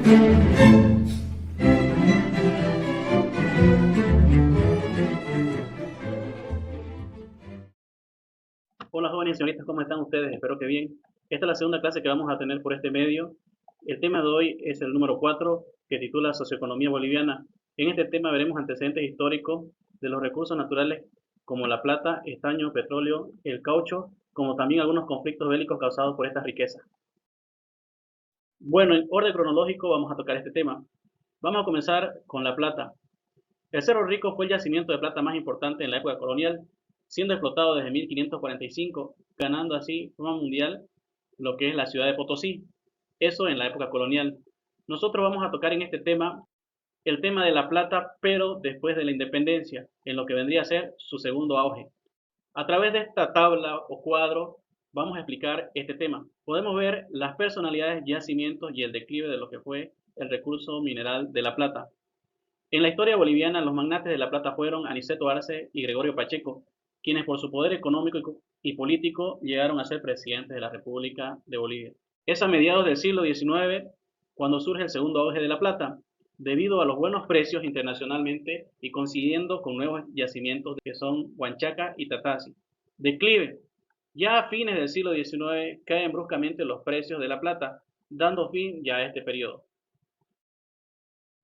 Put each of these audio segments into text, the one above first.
Hola jóvenes y señoritas, ¿cómo están ustedes? Espero que bien. Esta es la segunda clase que vamos a tener por este medio. El tema de hoy es el número 4, que titula Socioeconomía Boliviana. En este tema veremos antecedentes históricos de los recursos naturales como la plata, estaño, petróleo, el caucho, como también algunos conflictos bélicos causados por estas riquezas. Bueno, en orden cronológico vamos a tocar este tema. Vamos a comenzar con la plata. El Cerro Rico fue el yacimiento de plata más importante en la época colonial, siendo explotado desde 1545, ganando así fama mundial lo que es la ciudad de Potosí. Eso en la época colonial. Nosotros vamos a tocar en este tema el tema de la plata, pero después de la independencia, en lo que vendría a ser su segundo auge. A través de esta tabla o cuadro vamos a explicar este tema. Podemos ver las personalidades, yacimientos y el declive de lo que fue el recurso mineral de la plata. En la historia boliviana, los magnates de la plata fueron Aniceto Arce y Gregorio Pacheco, quienes por su poder económico y político llegaron a ser presidentes de la República de Bolivia. Es a mediados del siglo XIX cuando surge el segundo auge de la plata, debido a los buenos precios internacionalmente y coincidiendo con nuevos yacimientos que son Huanchaca y Tatasi. Declive. Ya a fines del siglo XIX caen bruscamente los precios de la plata, dando fin ya a este periodo.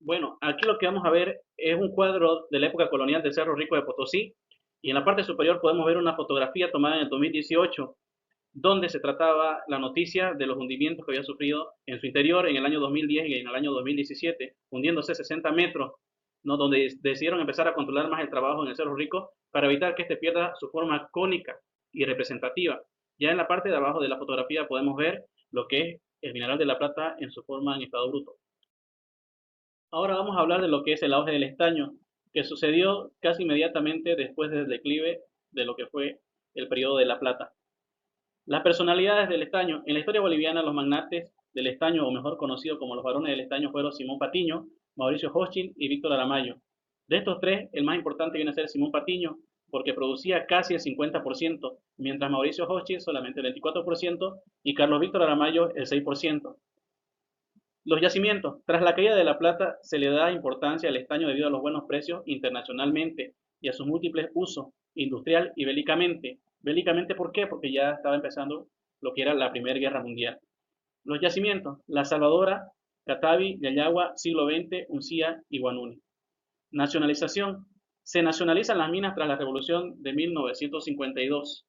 Bueno, aquí lo que vamos a ver es un cuadro de la época colonial del Cerro Rico de Potosí, y en la parte superior podemos ver una fotografía tomada en el 2018, donde se trataba la noticia de los hundimientos que había sufrido en su interior en el año 2010 y en el año 2017, hundiéndose 60 metros, ¿no? Donde decidieron empezar a controlar más el trabajo en el Cerro Rico para evitar que este pierda su forma cónica y representativa. Ya en la parte de abajo de la fotografía podemos ver lo que es el mineral de la plata en su forma en estado bruto. Ahora vamos a hablar de lo que es el auge del estaño, que sucedió casi inmediatamente después del declive de lo que fue el periodo de la plata. Las personalidades del estaño. En la historia boliviana, los magnates del estaño, o mejor conocido como los varones del estaño, fueron Simón Patiño, Mauricio Hochschild y Víctor Aramayo. De estos tres, el más importante viene a ser Simón Patiño, porque producía casi el 50%, mientras Mauricio Hochschild solamente el 24% y Carlos Víctor Aramayo el 6%. Los yacimientos. Tras la caída de la plata se le da importancia al estaño debido a los buenos precios internacionalmente y a sus múltiples usos, industrial y bélicamente. Bélicamente, ¿por qué? Porque ya estaba empezando lo que era la Primera Guerra Mundial. Los yacimientos. La Salvadora, Catavi, Yayagua, siglo XX, Uncía y Guanuni. Nacionalización. Se nacionalizan las minas tras la Revolución de 1952.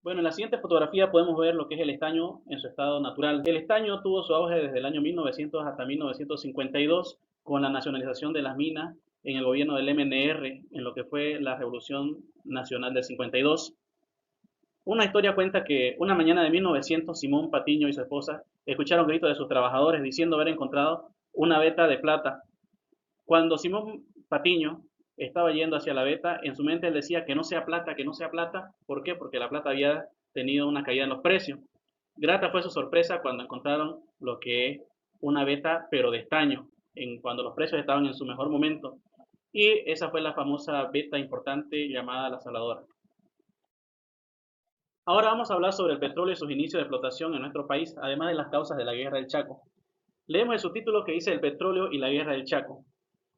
Bueno, en la siguiente fotografía podemos ver lo que es el estaño en su estado natural. El estaño tuvo su auge desde el año 1900 hasta 1952 con la nacionalización de las minas en el gobierno del MNR, en lo que fue la Revolución Nacional del 52. Una historia cuenta que una mañana de 1900, Simón Patiño y su esposa escucharon gritos de sus trabajadores diciendo haber encontrado una veta de plata. Cuando Simón Patiño estaba yendo hacia la veta, en su mente él decía que no sea plata, que no sea plata. ¿Por qué? Porque la plata había tenido una caída en los precios. Grata fue su sorpresa cuando encontraron lo que es una veta, pero de estaño, cuando los precios estaban en su mejor momento. Y esa fue la famosa veta importante llamada la Saladora. Ahora vamos a hablar sobre el petróleo y sus inicios de explotación en nuestro país, además de las causas de la Guerra del Chaco. Leemos el subtítulo que dice El petróleo y la Guerra del Chaco.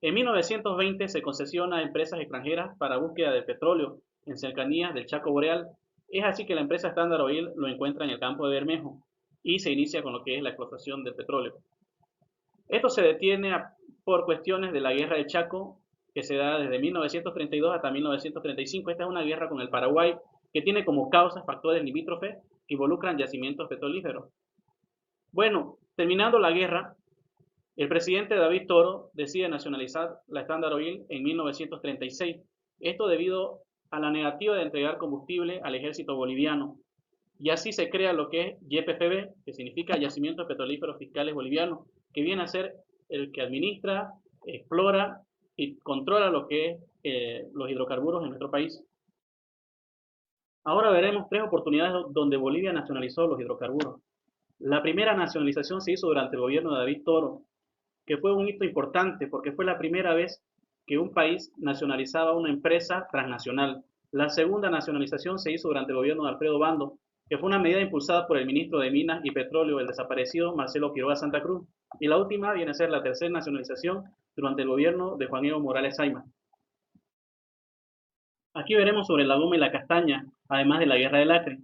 En 1920 se concesiona a empresas extranjeras para búsqueda de petróleo en cercanías del Chaco Boreal. Es así que la empresa Standard Oil lo encuentra en el campo de Bermejo y se inicia con lo que es la explotación del petróleo. Esto se detiene por cuestiones de la Guerra del Chaco, que se da desde 1932 hasta 1935. Esta es una guerra con el Paraguay que tiene como causas factores limítrofes que involucran yacimientos petrolíferos. Bueno, terminando la guerra, el presidente David Toro decide nacionalizar la Standard Oil en 1936. Esto debido a la negativa de entregar combustible al ejército boliviano. Y así se crea lo que es YPFB, que significa Yacimientos Petrolíferos Fiscales Bolivianos, que viene a ser el que administra, explora y controla lo que es los hidrocarburos en nuestro país. Ahora veremos tres oportunidades donde Bolivia nacionalizó los hidrocarburos. La primera nacionalización se hizo durante el gobierno de David Toro, que fue un hito importante porque fue la primera vez que un país nacionalizaba una empresa transnacional. La segunda nacionalización se hizo durante el gobierno de Alfredo Bando, que fue una medida impulsada por el ministro de Minas y Petróleo, el desaparecido Marcelo Quiroga Santa Cruz. Y la última viene a ser la tercera nacionalización durante el gobierno de Juan Evo Morales Saima. Aquí veremos sobre la goma y la castaña, además de la guerra del Acre.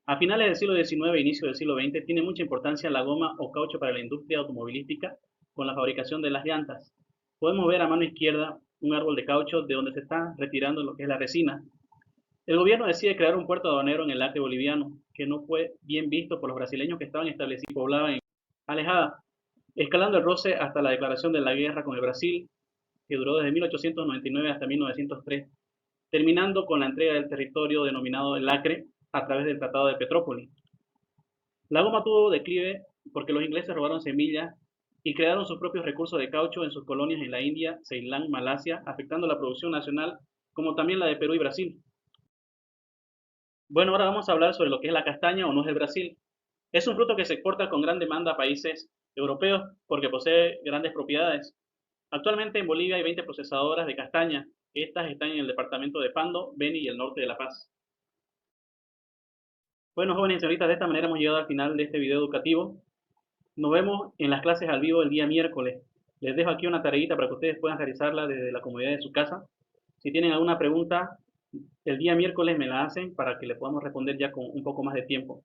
A finales del siglo XIX e inicio del siglo XX tiene mucha importancia la goma o caucho para la industria automovilística con la fabricación de las llantas. Podemos ver a mano izquierda un árbol de caucho de donde se está retirando lo que es la resina. El gobierno decide crear un puerto aduanero en el Acre boliviano, que no fue bien visto por los brasileños que estaban establecidos y poblaban en alejada, escalando el roce hasta la declaración de la guerra con el Brasil, que duró desde 1899 hasta 1903, terminando con la entrega del territorio denominado el Acre a través del Tratado de Petrópolis. La goma tuvo declive porque los ingleses robaron semillas y crearon sus propios recursos de caucho en sus colonias en la India, Ceilán, Malasia, afectando la producción nacional como también la de Perú y Brasil. Bueno, ahora vamos a hablar sobre lo que es la castaña o nuez del Brasil. Es un fruto que se exporta con gran demanda a países europeos porque posee grandes propiedades. Actualmente en Bolivia hay 20 procesadoras de castaña. Estas están en el departamento de Pando, Beni y el norte de La Paz. Bueno, jóvenes y señoritas, de esta manera hemos llegado al final de este video educativo. Nos vemos en las clases al vivo el día miércoles. Les dejo aquí una tareita para que ustedes puedan realizarla desde la comodidad de su casa. Si tienen alguna pregunta, el día miércoles me la hacen para que le podamos responder ya con un poco más de tiempo.